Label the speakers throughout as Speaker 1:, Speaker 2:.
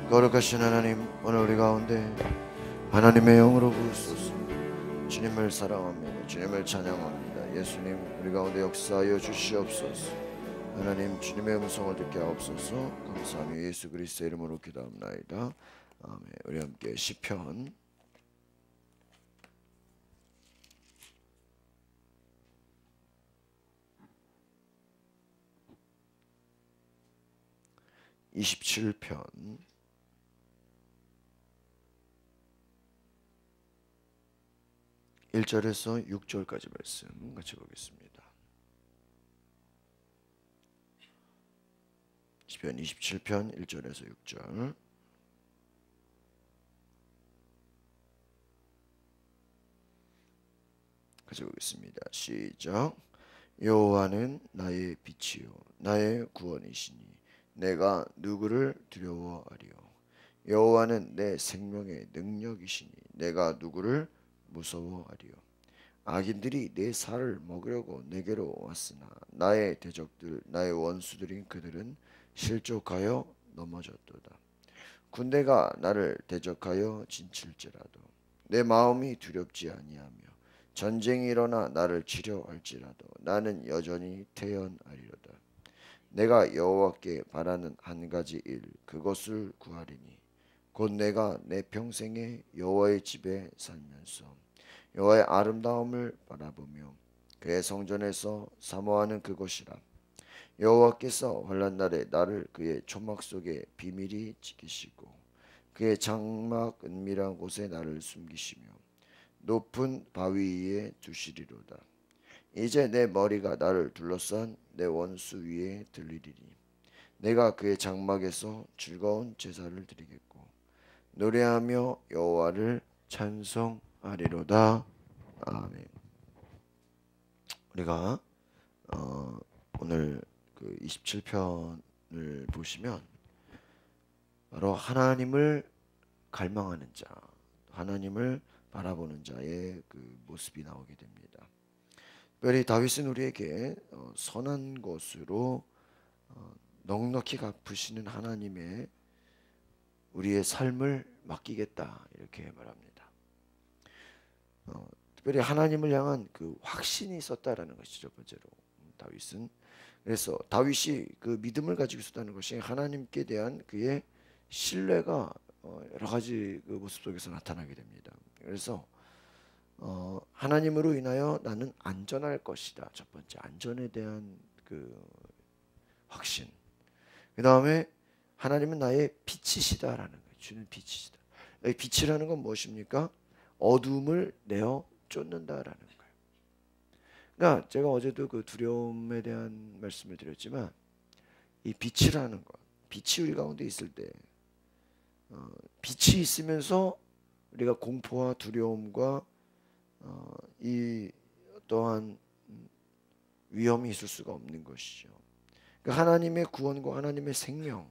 Speaker 1: 거룩하신 하나님, 오늘 우리 가운데 하나님의 영으로 부으소서. 주님을 사랑합니다. 주님을 찬양합니다. 예수님, 우리 가운데 역사하여 주시옵소서. 하나님, 주님의 음성을 듣게 하옵소서. 감사하며 예수 그리스도의 이름으로 기도합나이다. 아멘. 우리 함께 시편 27편 1절에서 6절까지 말씀 같이 보겠습니다. 시편 27편 1절에서 6절. 같이 보겠습니다. 시작. 여호와는 나의 빛이요 나의 구원이시니 내가 누구를 두려워하리요. 여호와는 내 생명의 능력이시니 내가 누구를 무서워하리요. 악인들이 내 살을 먹으려고 내게로 왔으나 나의 대적들 나의 원수들인 그들은 실족하여 넘어졌도다. 군대가 나를 대적하여 진칠지라도 내 마음이 두렵지 아니하며 전쟁이 일어나 나를 치려 할지라도 나는 여전히 태연하리로다. 내가 여호와께 바라는 한 가지 일 그것을 구하리니 곧 내가 내 평생에 여호와의 집에 살면서 여호와의 아름다움을 바라보며 그의 성전에서 사모하는 그것이라. 여호와께서 환난 날에 나를 그의 초막 속에 비밀히 지키시고 그의 장막 은밀한 곳에 나를 숨기시며 높은 바위 위에 두시리로다. 이제 내 머리가 나를 둘러싼 내 원수 위에 들리리니 내가 그의 장막에서 즐거운 제사를 드리겠고 노래하며 여호와를 찬송하리로다. 아멘. 우리가 오늘 그 27편을 보시면 바로 하나님을 갈망하는 자, 하나님을 바라보는 자의 그 모습이 나오게 됩니다. 특별히 다윗은 우리에게 선한 것으로 넉넉히 갚으시는 하나님의 우리의 삶을 맡기겠다 이렇게 말합니다. 특별히 하나님을 향한 그 확신이 있었다라는 것이죠. 첫 번째로 다윗은. 그래서 다윗이 그 믿음을 가지고 있었다는 것이 하나님께 대한 그의 신뢰가 여러 가지 그 모습 속에서 나타나게 됩니다. 그래서 하나님으로 인하여 나는 안전할 것이다. 첫 번째 안전에 대한 그 확신. 그 다음에 하나님은 나의 빛이시다라는 거예요. 주는 빛이시다. 이 빛이라는 건 무엇입니까? 어둠을 내어 쫓는다라는 거예요. 그러니까 제가 어제도 그 두려움에 대한 말씀을 드렸지만 이 빛이라는 것, 빛이 우리 가운데 있을 때 빛이 있으면서 우리가 공포와 두려움과 이 또한 위험이 있을 수가 없는 것이죠. 그러니까 하나님의 구원과 하나님의 생명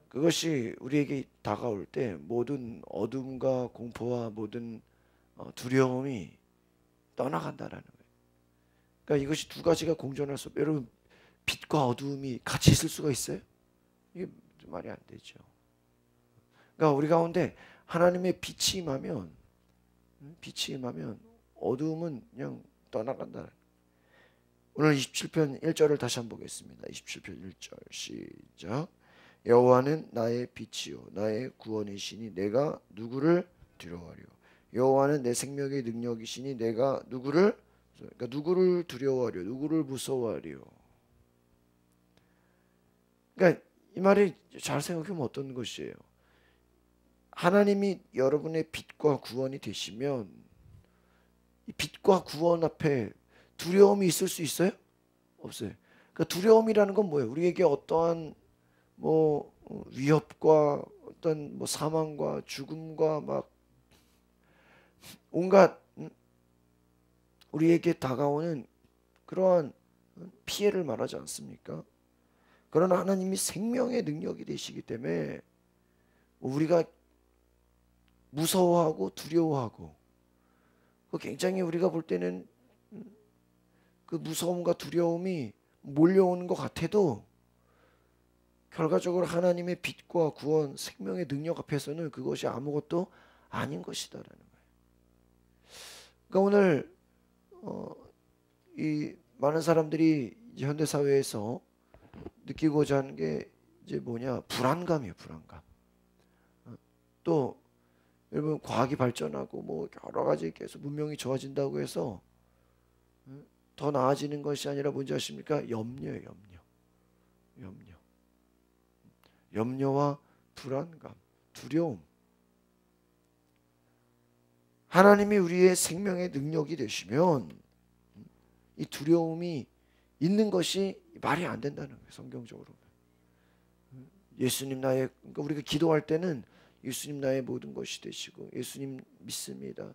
Speaker 1: 그것이 우리에게 다가올 때 모든 어둠과 공포와 모든 두려움이 떠나간다라는 거예요. 그러니까 이것이 두 가지가 공존할 수 없어요. 여러분 빛과 어둠이 같이 있을 수가 있어요? 이게 말이 안 되죠. 그러니까 우리 가운데 하나님의 빛이 임하면 어둠은 그냥 떠나간다. 오늘 27편 1절을 다시 한번 보겠습니다. 27편 1절 시작. 여호와는 나의 빛이요 나의 구원이시니 내가 누구를 두려워하리요. 여호와는 내 생명의 능력이시니 내가 누구를 두려워하리요. 누구를 무서워하리요. 그러니까 이 말이 잘 생각하면 어떤 것이에요? 하나님이 여러분의 빛과 구원이 되시면 이 빛과 구원 앞에 두려움이 있을 수 있어요? 없어요. 그러니까 두려움이라는 건 뭐예요? 우리에게 어떠한 위협과 어떤 사망과 죽음과 막 온갖 우리에게 다가오는 그러한 피해를 말하지 않습니까? 그러나 하나님이 생명의 능력이 되시기 때문에 우리가 무서워하고 두려워하고 굉장히 우리가 볼 때는 그 무서움과 두려움이 몰려오는 것 같아도 결과적으로 하나님의 빛과 구원, 생명의 능력 앞에서는 그것이 아무것도 아닌 것이다라는 거예요. 그러니까 오늘 이 많은 사람들이 현대 사회에서 느끼고자 하는 게 이제 뭐냐? 불안감이에요, 불안감. 또 여러분 과학이 발전하고 뭐 여러 가지 계속 문명이 좋아진다고 해서 더 나아지는 것이 아니라 뭔지 아십니까? 염려예요, 염려. 염려와 불안감, 두려움. 하나님이 우리의 생명의 능력이 되시면 이 두려움이 있는 것이 말이 안 된다는 거예요. 성경적으로. 예수님 나의, 그러니까 우리가 기도할 때는 예수님 나의 모든 것이 되시고 예수님 믿습니다.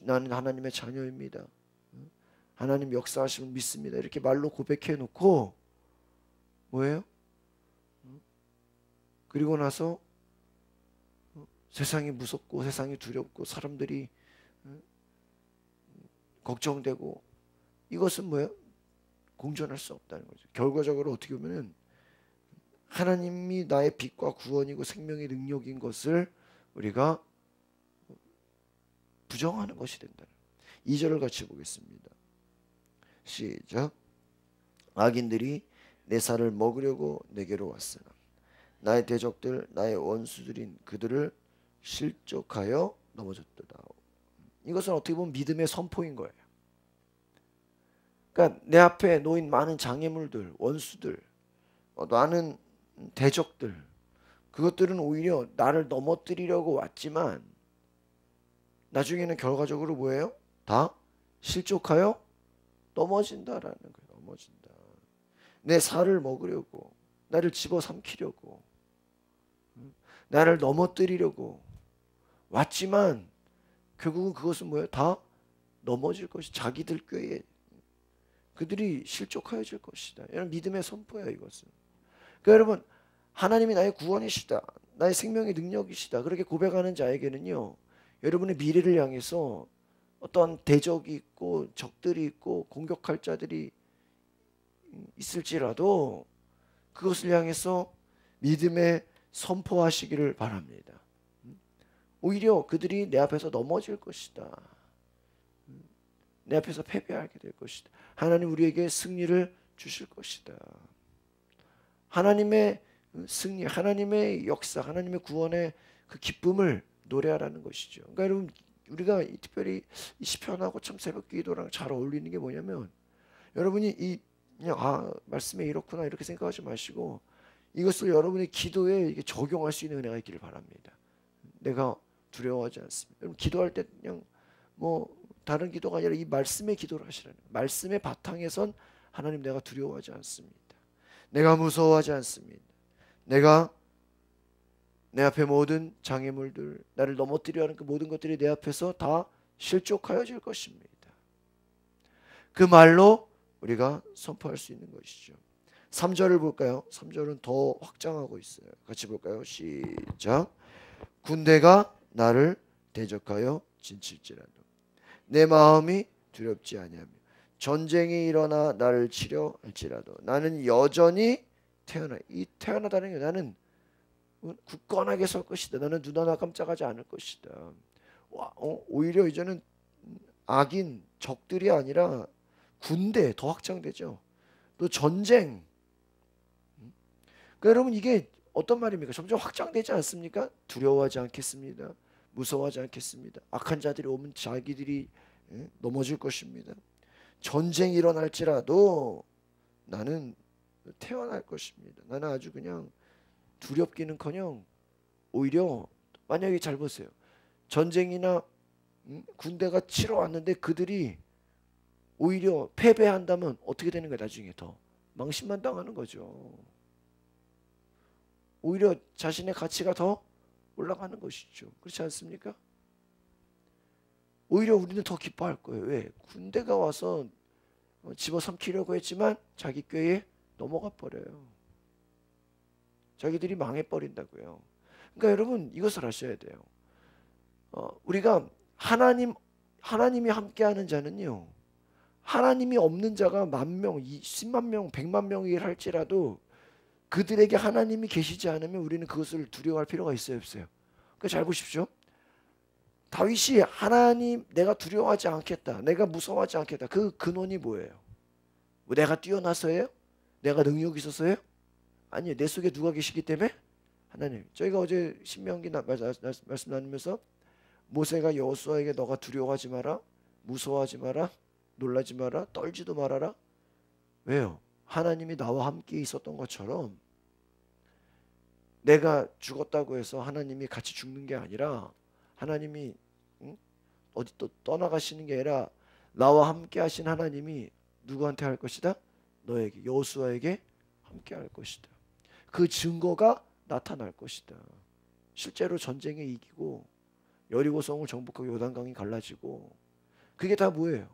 Speaker 1: 나는 하나님의 자녀입니다. 하나님 역사하심을 믿습니다. 이렇게 말로 고백해 놓고 뭐예요? 그리고 나서 세상이 무섭고 세상이 두렵고 사람들이 걱정되고 이것은 뭐예요? 공존할 수 없다는 거죠. 결과적으로 어떻게 보면은 하나님이 나의 빛과 구원이고 생명의 능력인 것을 우리가 부정하는 것이 된다는 거예요. 2절을 같이 보겠습니다. 시작. 악인들이 내 살을 먹으려고 내게로 왔으나 나의 대적들 나의 원수들인 그들을 실족하여 넘어졌도다. 이것은 어떻게 보면 믿음의 선포인 거예요. 그러니까 내 앞에 놓인 많은 장애물들, 원수들, 많은 대적들, 그것들은 오히려 나를 넘어뜨리려고 왔지만 나중에는 결과적으로 뭐예요? 다 실족하여 넘어진다라는 거예요. 넘어진다. 내 살을 먹으려고, 나를 집어삼키려고, 나를 넘어뜨리려고 왔지만 결국은 그것은 뭐예요? 다 넘어질 것이 자기들 꾀에 그들이 실족하여질 것이다. 이런 믿음의 선포야 이것은. 그러니까 여러분 하나님이 나의 구원이시다. 나의 생명의 능력이시다. 그렇게 고백하는 자에게는요. 여러분의 미래를 향해서 어떠한 대적이 있고 적들이 있고 공격할 자들이 있을지라도 그것을 향해서 믿음의 선포하시기를 바랍니다. 오히려 그들이 내 앞에서 넘어질 것이다. 내 앞에서 패배하게 될 것이다. 하나님 우리에게 승리를 주실 것이다. 하나님의 승리, 하나님의 역사, 하나님의 구원의 그 기쁨을 노래하라는 것이죠. 그러니까 여러분 우리가 특별히 이 시편하고 참 새벽 기도랑 잘 어울리는 게 뭐냐면 여러분이 그냥 말씀에 이렇구나 이렇게 생각하지 마시고 이것을 여러분의 기도에 이게 적용할 수 있는 은혜가 있기를 바랍니다. 내가 두려워하지 않습니다. 여러분 기도할 때 그냥 뭐 다른 기도가 아니라 이 말씀의 기도를 하시라는 거예요. 말씀의 바탕에선 하나님 내가 두려워하지 않습니다. 내가 무서워하지 않습니다. 내가 내 앞에 모든 장애물들 나를 넘어뜨려 하는 그 모든 것들이 내 앞에서 다 실족하여질 것입니다. 그 말로 우리가 선포할 수 있는 것이죠. 3절을 볼까요? 3절은 더 확장하고 있어요. 같이 볼까요? 시작. 군대가 나를 대적하여 진칠지라도 내 마음이 두렵지 아니하며 전쟁이 일어나 나를 치려 할지라도 나는 여전히 태어나다는 게 나는 굳건하게 설 것이다. 나는 눈 하나 깜짝하지 않을 것이다. 오히려 이제는 악인 적들이 아니라 군대 더 확장되죠. 또 전쟁. 그러니까 여러분 이게 어떤 말입니까? 점점 확장되지 않습니까? 두려워하지 않겠습니다. 무서워하지 않겠습니다. 악한 자들이 오면 자기들이 넘어질 것입니다. 전쟁이 일어날지라도 나는 태어날 것입니다. 나는 아주 그냥 두렵기는커녕 오히려 만약에 잘 보세요. 전쟁이나 군대가 치러 왔는데 그들이 오히려 패배한다면 어떻게 되는 거야? 나중에 더 망신만 당하는 거죠. 오히려 자신의 가치가 더 올라가는 것이죠. 그렇지 않습니까? 오히려 우리는 더 기뻐할 거예요. 왜? 군대가 와서 집어삼키려고 했지만 자기 꾀에 넘어가 버려요. 자기들이 망해버린다고요. 그러니까 여러분 이것을 아셔야 돼요. 우리가 하나님이 함께하는 자는요. 하나님이 없는 자가 10,000명, 10만 명, 100만 명이 할지라도 그들에게 하나님이 계시지 않으면 우리는 그것을 두려워할 필요가 있어요, 없어요? 그러니까 잘 보십시오. 다윗이 하나님 내가 두려워하지 않겠다, 내가 무서워하지 않겠다, 그 근원이 뭐예요? 뭐 내가 뛰어나서예요? 내가 능력이 있어서예요? 아니에요. 내 속에 누가 계시기 때문에? 하나님. 저희가 어제 신명기 말씀 나누면서 모세가 여호수아에게 너가 두려워하지 마라, 무서워하지 마라, 놀라지 마라, 떨지도 말아라. 왜요? 하나님이 나와 함께 있었던 것처럼 내가 죽었다고 해서 하나님이 같이 죽는 게 아니라, 하나님이 어디 또 떠나가시는 게 아니라 나와 함께 하신 하나님이 누구한테 할 것이다? 너에게, 여호수아에게 함께 할 것이다. 그 증거가 나타날 것이다. 실제로 전쟁에 이기고 여리고성을 정복하고 요단강이 갈라지고, 그게 다 뭐예요?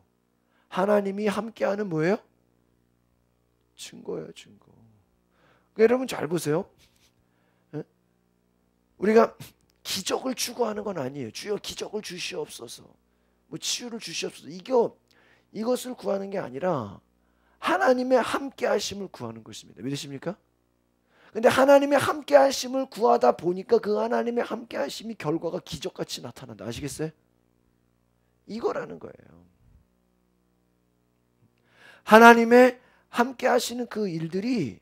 Speaker 1: 하나님이 함께하는 뭐예요? 증거예요, 증거. 그러니까 여러분 잘 보세요. 우리가 기적을 추구하는 건 아니에요. 주여 기적을 주시옵소서, 뭐 치유를 주시옵소서, 이것을 구하는 게 아니라 하나님의 함께 하심을 구하는 것입니다. 믿으십니까? 근데 하나님의 함께 하심을 구하다 보니까 그 하나님의 함께 하심이 결과가 기적같이 나타난다. 아시겠어요? 이거라는 거예요. 하나님의 함께 하시는 그 일들이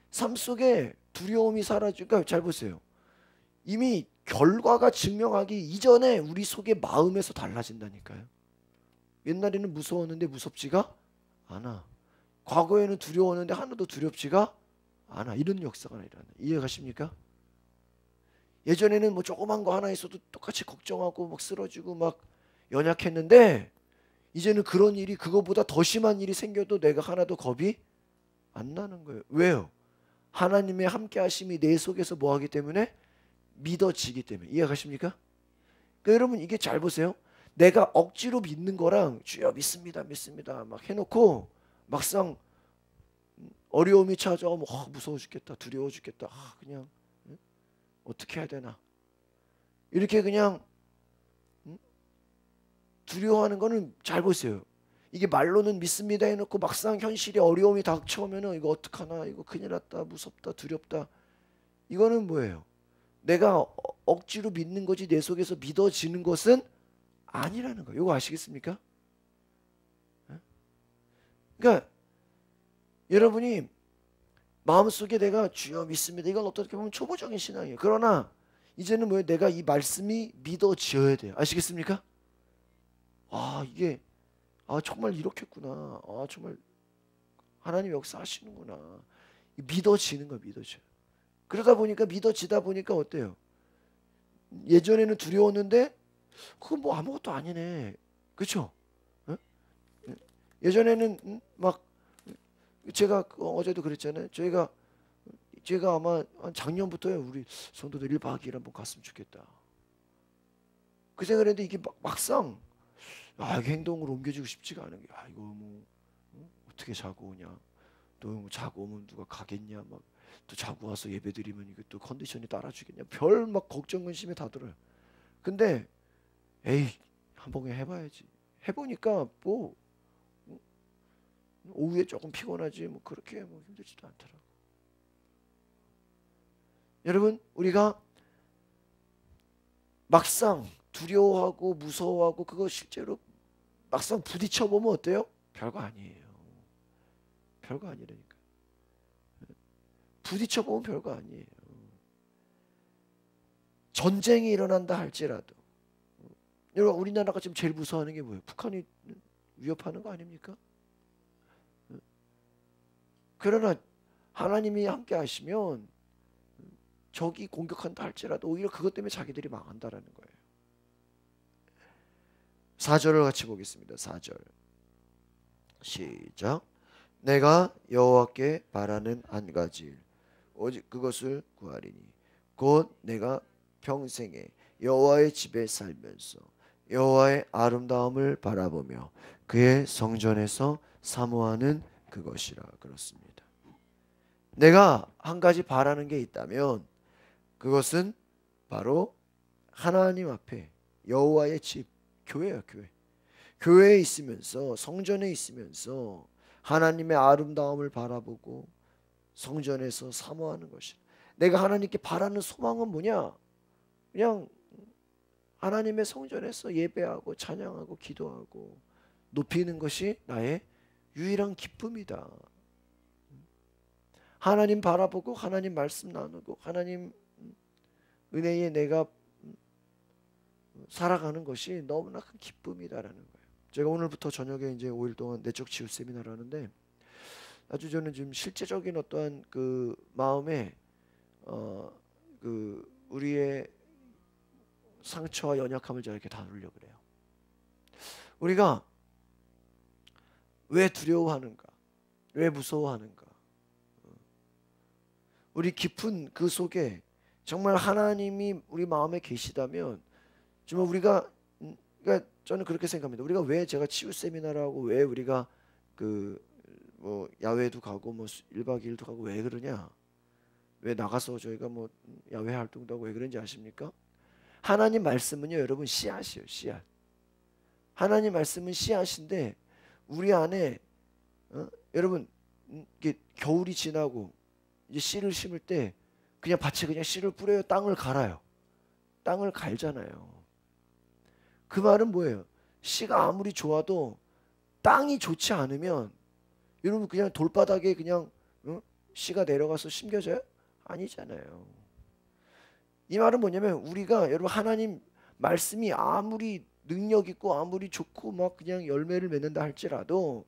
Speaker 1: 삶 속에 두려움이 사라지니까, 잘 보세요. 이미 결과가 증명하기 이전에 우리 속의 마음에서 달라진다니까요. 옛날에는 무서웠는데 무섭지가 않아. 과거에는 두려웠는데 하나도 두렵지가 않아. 이런 역사가 일어나. 이해가십니까? 예전에는 뭐 조그만 거 하나 있어도 똑같이 걱정하고 막 쓰러지고 막 연약했는데, 이제는 그런 일이, 그거보다 더 심한 일이 생겨도 내가 하나도 겁이 안 나는 거예요. 왜요? 하나님의 함께 하심이 내 속에서 뭐 하기 때문에? 믿어지기 때문에. 이해가십니까? 그러니까 여러분 이게 잘 보세요. 내가 억지로 믿는 거랑 주여 믿습니다 믿습니다 막 해놓고 막상 어려움이 찾아오면 무서워 죽겠다, 두려워 죽겠다, 그냥 어떻게 해야 되나, 이렇게 그냥 두려워하는 거는, 잘 보세요. 이게 말로는 믿습니다 해놓고 막상 현실에 어려움이 닥쳐오면은 이거 어떡하나, 이거 큰일 났다, 무섭다, 두렵다. 이거는 뭐예요? 내가 억지로 믿는 거지 내 속에서 믿어지는 것은 아니라는 거예요. 이거 아시겠습니까? 그러니까 여러분이 마음속에 내가 주여 믿습니다, 이건 어떻게 보면 초보적인 신앙이에요. 그러나 이제는 뭐예요? 내가 이 말씀이 믿어져야 돼요. 아시겠습니까? 이게 정말 이렇겠구나, 정말 하나님 역사하시는구나, 믿어지는 거예요. 믿어져요. 그러다 보니까, 믿어지다 보니까 어때요? 예전에는 두려웠는데 그건 뭐 아무것도 아니네, 그렇죠? 예전에는 막 제가 어제도 그랬잖아요. 제가 아마 작년부터요, 우리 성도들 1박 2일 한번 갔으면 좋겠다 그 생각을 했는데, 이게 막상 이게 행동으로 옮겨지고 싶지가 않은 게, 이거 뭐 어떻게 자고 오냐, 또 뭐 자고 오면 누가 가겠냐, 막 또 자고 와서 예배드리면 이게 또 컨디션이 따라주겠냐, 별 막 걱정 근심이 다 들어요. 근데 에이 한번 해봐야지. 해보니까 뭐 오후에 조금 피곤하지 뭐 그렇게 뭐 힘들지도 않더라고. 여러분 우리가 막상 두려워하고 무서워하고 그거 실제로 막상 부딪혀 보면 어때요? 별거 아니에요. 별거 아니라니까. 부딪혀 보면 별거 아니에요. 전쟁이 일어난다 할지라도, 여러분 우리나라가 지금 제일 무서워하는 게 뭐예요? 북한이 위협하는 거 아닙니까? 그러나 하나님이 함께 하시면 적이 공격한다 할지라도 오히려 그것 때문에 자기들이 망한다라는 거예요. 4절을 같이 보겠습니다. 4절 시작. 내가 여호와께 바라는 한 가지 일 오직 그것을 구하리니 곧 내가 평생에 여호와의 집에 살면서 여호와의 아름다움을 바라보며 그의 성전에서 사모하는 그것이라. 그렇습니다. 내가 한 가지 바라는 게 있다면 그것은 바로 하나님 앞에 여호와의 집, 교회야. 교회에 있으면서, 성전에 있으면서 하나님의 아름다움을 바라보고 성전에서 사모하는 것이라. 내가 하나님께 바라는 소망은 뭐냐? 그냥 하나님의 성전에서 예배하고 찬양하고 기도하고 높이는 것이 나의 유일한 기쁨이다. 하나님 바라보고 하나님 말씀 나누고 하나님 은혜에 내가 살아가는 것이 너무나 큰 기쁨이다라는 거예요. 제가 오늘부터 저녁에 이제 5일 동안 내적 치유 세미나를 하는데 아주 저는 지금 실제적인 어떠한 그 마음에 그 우리의 상처와 연약함을 제가 이렇게 다루려고 그래요. 우리가 왜 두려워하는가? 왜 무서워하는가? 우리 깊은 그 속에 정말 하나님이 우리 마음에 계시다면 정말 우리가 그러니까 저는 그렇게 생각합니다. 우리가 왜 제가 치유 세미나라고 왜 우리가 그 뭐 야외도 가고 뭐 1박 2일도 가고 왜 그러냐? 왜 나가서 저희가 뭐 야외 활동도 하고 왜 그런지 아십니까? 하나님 말씀은요, 여러분 씨앗이에요, 씨앗. 하나님 말씀은 씨앗인데 우리 안에 여러분 이게 겨울이 지나고 이제 씨를 심을 때 그냥 밭에 그냥 씨를 뿌려요, 땅을 갈아요. 땅을 갈잖아요. 그 말은 뭐예요? 씨가 아무리 좋아도 땅이 좋지 않으면 여러분 그냥 돌바닥에 그냥 씨가 내려가서 심겨져요? 아니잖아요. 이 말은 뭐냐면 우리가 여러분 하나님 말씀이 아무리 능력 있고 아무리 좋고 막 그냥 열매를 맺는다 할지라도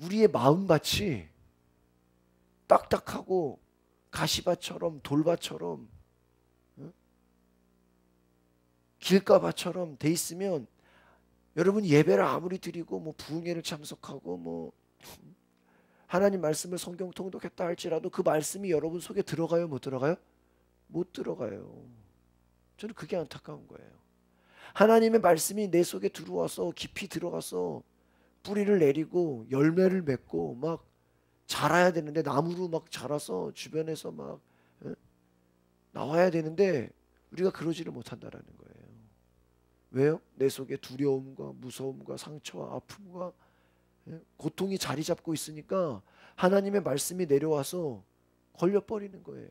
Speaker 1: 우리의 마음밭이 딱딱하고 가시밭처럼 돌밭처럼 길가밭처럼 돼 있으면 여러분 예배를 아무리 드리고 뭐 부흥회를 참석하고 뭐 하나님 말씀을 성경 통독했다 할지라도 그 말씀이 여러분 속에 들어가요? 못 들어가요? 못 들어가요. 저는 그게 안타까운 거예요. 하나님의 말씀이 내 속에 들어와서 깊이 들어가서 뿌리를 내리고 열매를 맺고 막 자라야 되는데 나무로 막 자라서 주변에서 막 나와야 되는데 우리가 그러지를 못한다라는 거예요. 왜요? 내 속에 두려움과 무서움과 상처와 아픔과 고통이 자리 잡고 있으니까 하나님의 말씀이 내려와서 걸려버리는 거예요.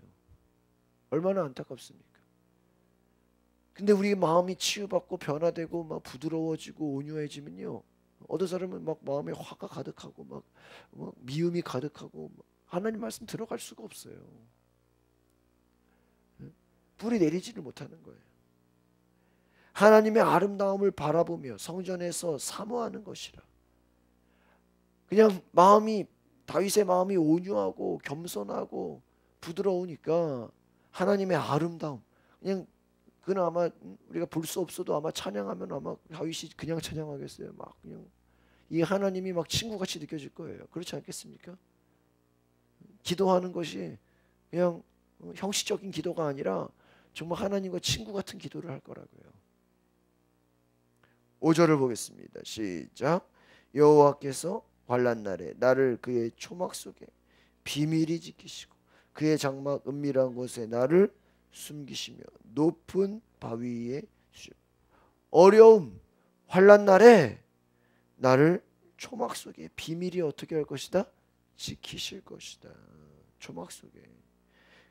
Speaker 1: 얼마나 안타깝습니까? 근데 우리 마음이 치유받고 변화되고 막 부드러워지고 온유해지면요, 어떤 사람은 막 마음에 화가 가득하고 막 미움이 가득하고 하나님 말씀 들어갈 수가 없어요. 뿌리 내리지를 못하는 거예요. 하나님의 아름다움을 바라보며 성전에서 사모하는 것이라. 그냥 마음이 다윗의 마음이 온유하고 겸손하고 부드러우니까 하나님의 아름다움 그냥 그는 아마 우리가 볼 수 없어도 아마 찬양하면 아마 다윗이 그냥 찬양하겠어요. 막 그냥 이 하나님이 막 친구같이 느껴질 거예요. 그렇지 않겠습니까? 기도하는 것이 그냥 형식적인 기도가 아니라 정말 하나님과 친구 같은 기도를 할 거라고요. 5절을 보겠습니다. 시작. 여호와께서 환난 날에 나를 그의 초막 속에 비밀히 지키시고 그의 장막 은밀한 곳에 나를 숨기시며 높은 바위 위에 어려움 환난 날에 나를 초막 속에 비밀히 어떻게 할 것이다? 지키실 것이다. 초막 속에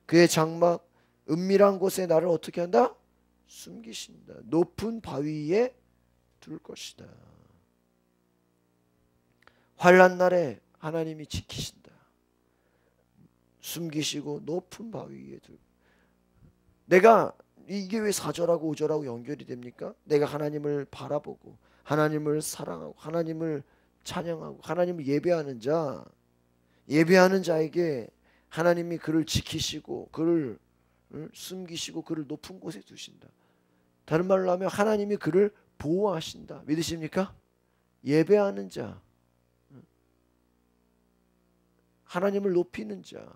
Speaker 1: 그의 장막 은밀한 곳에 나를 어떻게 한다? 숨기신다. 높은 바위 위에 둘 것이다. 환난 날에 하나님이 지키신다. 숨기시고 높은 바위 위에 들고. 내가 이게 왜 4절하고 5절하고 연결이 됩니까? 내가 하나님을 바라보고 하나님을 사랑하고 하나님을 찬양하고 하나님을 예배하는 자에게 하나님이 그를 지키시고 그를 숨기시고 그를 높은 곳에 두신다. 다른 말로 하면 하나님이 그를 보호하신다. 믿으십니까? 예배하는 자, 하나님을 높이는 자,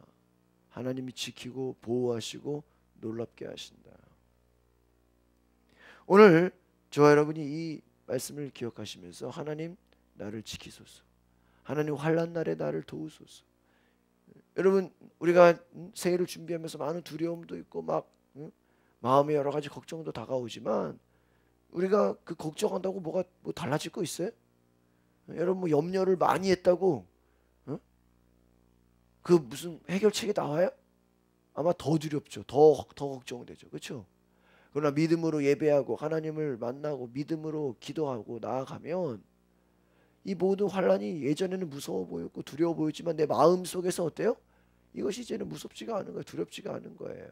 Speaker 1: 하나님이 지키고 보호하시고 놀랍게 하신다. 오늘 저와 여러분이 이 말씀을 기억하시면서 하나님 나를 지키소서, 하나님 환난 날에 나를 도우소서. 여러분 우리가 새해를 준비하면서 많은 두려움도 있고 막 마음에 여러 가지 걱정도 다가오지만 우리가 그 걱정한다고 뭐가 뭐 달라질 거 있어요? 여러분 뭐 염려를 많이 했다고 그 무슨 해결책이 나와요? 아마 더 두렵죠. 더 걱정되죠. 그렇죠? 그러나 믿음으로 예배하고 하나님을 만나고 믿음으로 기도하고 나아가면 이 모든 환란이 예전에는 무서워 보였고 두려워 보였지만 내 마음 속에서 어때요? 이것이 이제는 무섭지가 않은 거예요. 두렵지가 않은 거예요.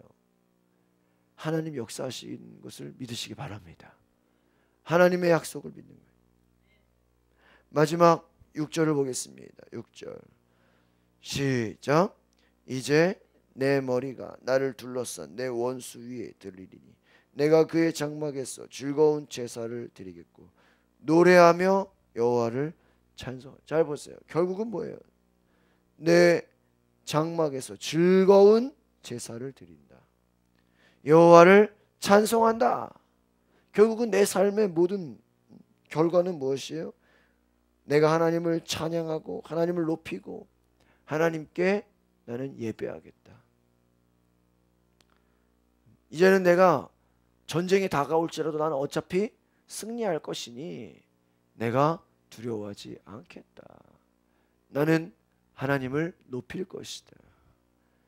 Speaker 1: 하나님 역사하신 것을 믿으시기 바랍니다. 하나님의 약속을 믿는 거예요. 마지막 6절을 보겠습니다. 6절 시작. 이제 내 머리가 나를 둘러싼 내 원수 위에 들리리니 내가 그의 장막에서 즐거운 제사를 드리겠고 노래하며 여호와를 찬송. 잘 보세요. 결국은 뭐예요? 내 장막에서 즐거운 제사를 드린다. 여호와를 찬송한다. 결국은 내 삶의 모든 결과는 무엇이에요? 내가 하나님을 찬양하고 하나님을 높이고 하나님께 나는 예배하겠다. 이제는 내가 전쟁이 다가올지라도 나는 어차피 승리할 것이니 내가 두려워하지 않겠다. 나는 하나님을 높일 것이다.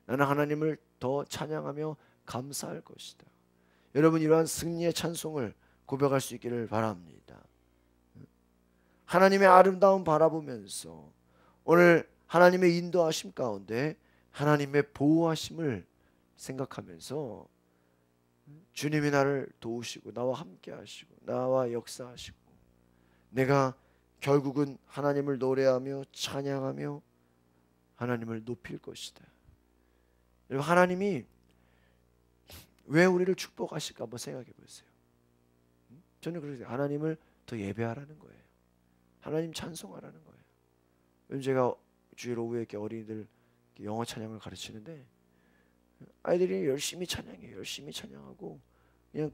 Speaker 1: 나는 하나님을 더 찬양하며 감사할 것이다. 여러분 이러한 승리의 찬송을 고백할 수 있기를 바랍니다. 하나님의 아름다움 바라보면서 오늘 하나님의 인도하심 가운데 하나님의 보호하심을 생각하면서 주님이 나를 도우시고 나와 함께 하시고 나와 역사하시고 내가 결국은 하나님을 노래하며 찬양하며 하나님을 높일 것이다. 여러분 하나님이 왜 우리를 축복하실까 한번 생각해 보세요. 저는 그래서 하나님을 더 예배하라는 거예요. 하나님 찬송하라는 거예요. 요즘 제가 주일 오후에 이렇게 어린이들 영어 찬양을 가르치는데 아이들이 열심히 찬양해요. 열심히 찬양하고 그냥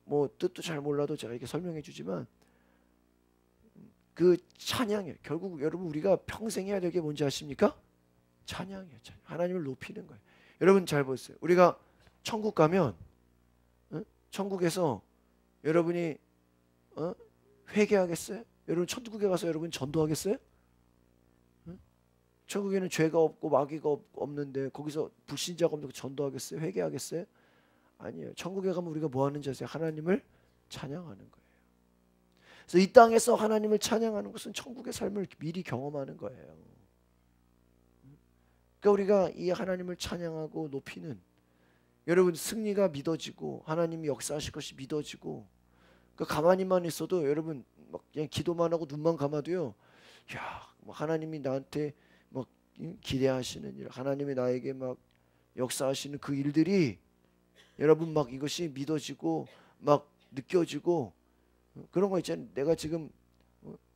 Speaker 1: 뭐 뜻도 잘 몰라도 제가 이렇게 설명해 주지만 그 찬양이에요. 결국 여러분 우리가 평생 해야 될 게 뭔지 아십니까? 찬양이에요. 찬양. 하나님을 높이는 거예요. 여러분 잘 보세요. 우리가 천국 가면 천국에서 여러분이 회개하겠어요? 여러분 천국에 가서 여러분 전도하겠어요? 천국에는 죄가 없고 마귀가 없는데 거기서 불신자가 없는데 전도하겠어요? 회개하겠어요? 아니에요. 천국에 가면 우리가 뭐 하는지 아세요? 하나님을 찬양하는 거예요. 그래서 이 땅에서 하나님을 찬양하는 것은 천국의 삶을 미리 경험하는 거예요. 그러니까 우리가 이 하나님을 찬양하고 높이는 여러분 승리가 믿어지고 하나님이 역사하실 것이 믿어지고 그러니까 가만히만 있어도 여러분 막 그냥 기도만 하고 눈만 감아도요. 야, 하나님이 나한테 막 기대하시는 일, 하나님이 나에게 막 역사하시는 그 일들이 여러분 막 이것이 믿어지고 막 느껴지고 그런 거 있잖아요. 내가 지금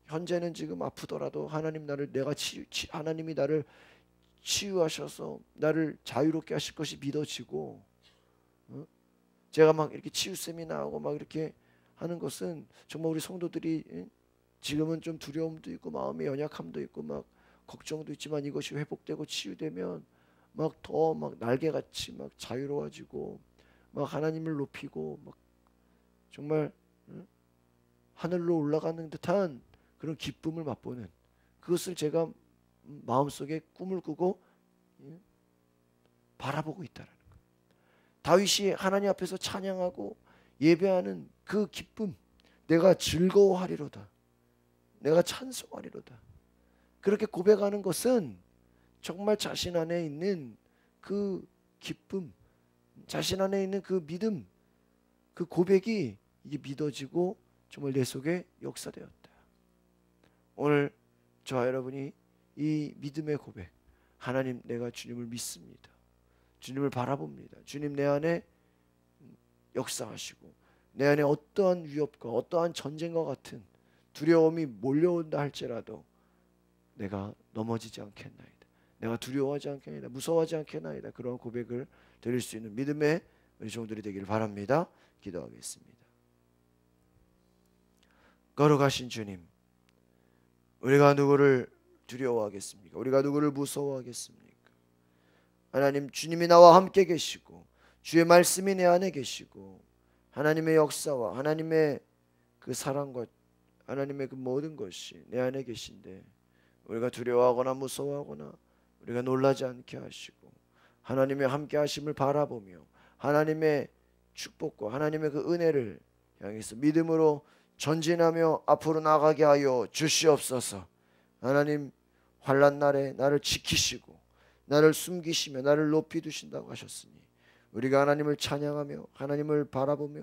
Speaker 1: 현재는 지금 아프더라도 하나님 나를 하나님이 나를 치유하셔서 나를 자유롭게 하실 것이 믿어지고 제가 막 이렇게 치유 세미나하고 막 이렇게 하는 것은 정말 우리 성도들이 지금은 좀 두려움도 있고 마음의 연약함도 있고 막 걱정도 있지만 이것이 회복되고 치유되면 막 더 막 날개같이 막 자유로워지고 막 하나님을 높이고 막 정말 하늘로 올라가는 듯한 그런 기쁨을 맛보는 그것을 제가 마음속에 꿈을 꾸고 바라보고 있다라는 거예요. 다윗이 하나님 앞에서 찬양하고 예배하는 그 기쁨, 내가 즐거워하리로다. 내가 찬송하리로다. 그렇게 고백하는 것은 정말 자신 안에 있는 그 기쁨, 자신 안에 있는 그 믿음, 그 고백이 이게 믿어지고 정말 내 속에 역사되었다. 오늘 저와 여러분이 이 믿음의 고백, 하나님 내가 주님을 믿습니다. 주님을 바라봅니다. 주님 내 안에 역사하시고 내 안에 어떠한 위협과 어떠한 전쟁과 같은 두려움이 몰려온다 할지라도 내가 넘어지지 않겠나이다. 내가 두려워하지 않겠나이다. 무서워하지 않겠나이다. 그런 고백을 드릴 수 있는 믿음의 우리 종들이 되기를 바랍니다. 기도하겠습니다. 걸어가신 주님, 우리가 누구를 두려워하겠습니까? 우리가 누구를 무서워하겠습니까? 하나님, 주님이 나와 함께 계시고 주의 말씀이 내 안에 계시고 하나님의 역사와 하나님의 그 사랑과 하나님의 그 모든 것이 내 안에 계신데 우리가 두려워하거나 무서워하거나 우리가 놀라지 않게 하시고 하나님의 함께 하심을 바라보며 하나님의 축복과 하나님의 그 은혜를 향해서 믿음으로 전진하며 앞으로 나가게 하여 주시옵소서. 하나님, 환난 날에 나를 지키시고 나를 숨기시며 나를 높이 두신다고 하셨으니 우리가 하나님을 찬양하며 하나님을 바라보며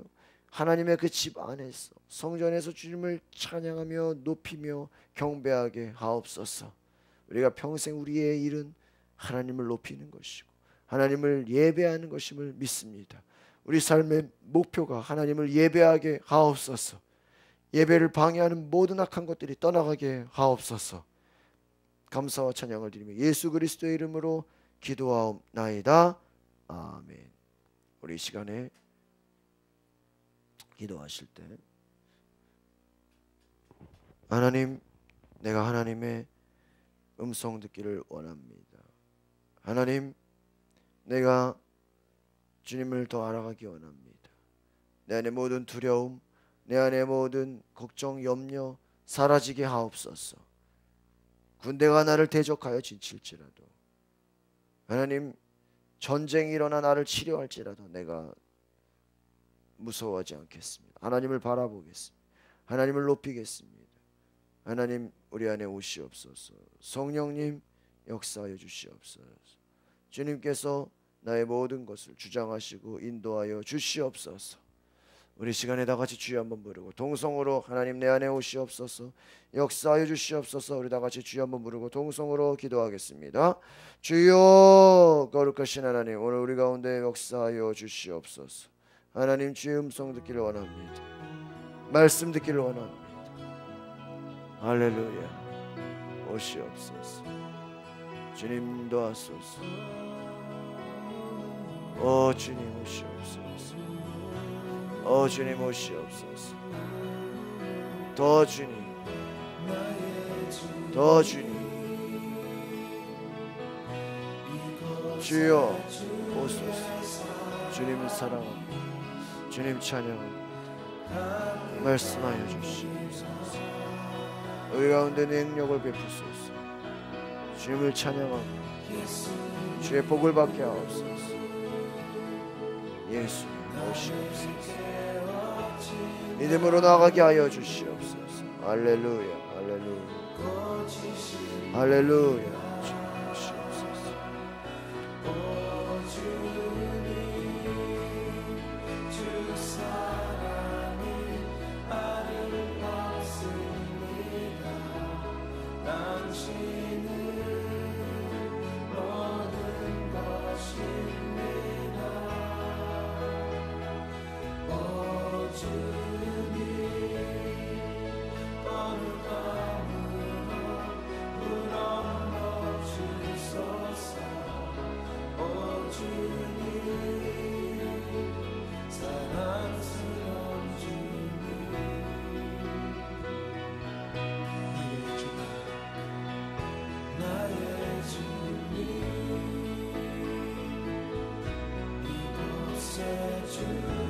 Speaker 1: 하나님의 그 집 안에서 성전에서 주님을 찬양하며 높이며 경배하게 하옵소서. 우리가 평생 우리의 일은 하나님을 높이는 것이고 하나님을 예배하는 것임을 믿습니다. 우리 삶의 목표가 하나님을 예배하게 하옵소서. 예배를 방해하는 모든 악한 것들이 떠나가게 하옵소서. 감사와 찬양을 드리며 예수 그리스도의 이름으로 기도하옵나이다. 아멘. 우리 시간에 기도하실 때 하나님, 내가 하나님의 음성 듣기를 원합니다. 하나님, 내가 주님을 더 알아가기 원합니다. 내 안의 모든 두려움, 내 안의 모든 걱정, 염려 사라지게 하옵소서. 군대가 나를 대적하여 지칠지라도 하나님, 전쟁이 일어나 나를 치료할지라도 내가 무서워하지 않겠습니다. 하나님을 바라보겠습니다. 하나님을 높이겠습니다. 하나님, 우리 안에 오시옵소서. 성령님, 역사하여 주시옵소서. 주님께서 나의 모든 것을 주장하시고 인도하여 주시옵소서. 우리 시간에 다 같이 주여 한번 부르고 동성으로 하나님 내 안에 오시옵소서, 역사하여 주시옵소서. 우리 다 같이 주여 한번 부르고 동성으로 기도하겠습니다. 주여, 거룩하신 하나님, 오늘 우리 가운데 역사하여 주시옵소서. 하나님, 주의 음성 듣기를 원합니다. 말씀 듣기를 원합니다. 할렐루야. 오시옵소서. 주님 인도하소서. 주님 오시옵소서. 주님 오시옵소서. 더 주님, 더 주님. 주여 오소서. 주님을 사랑합니다. 주님 찬양합니다. 말씀하여 주시옵소서. 우리 가운데 능력을 베푸소서. 주님을 찬양합니다. 주의 복을 받게 하옵소서. 예수님 오시옵소서. 믿음으로 나가게 하여 주시옵소서. 할렐루야, 할렐루야, 할렐루야. 주님 오시옵소서. 주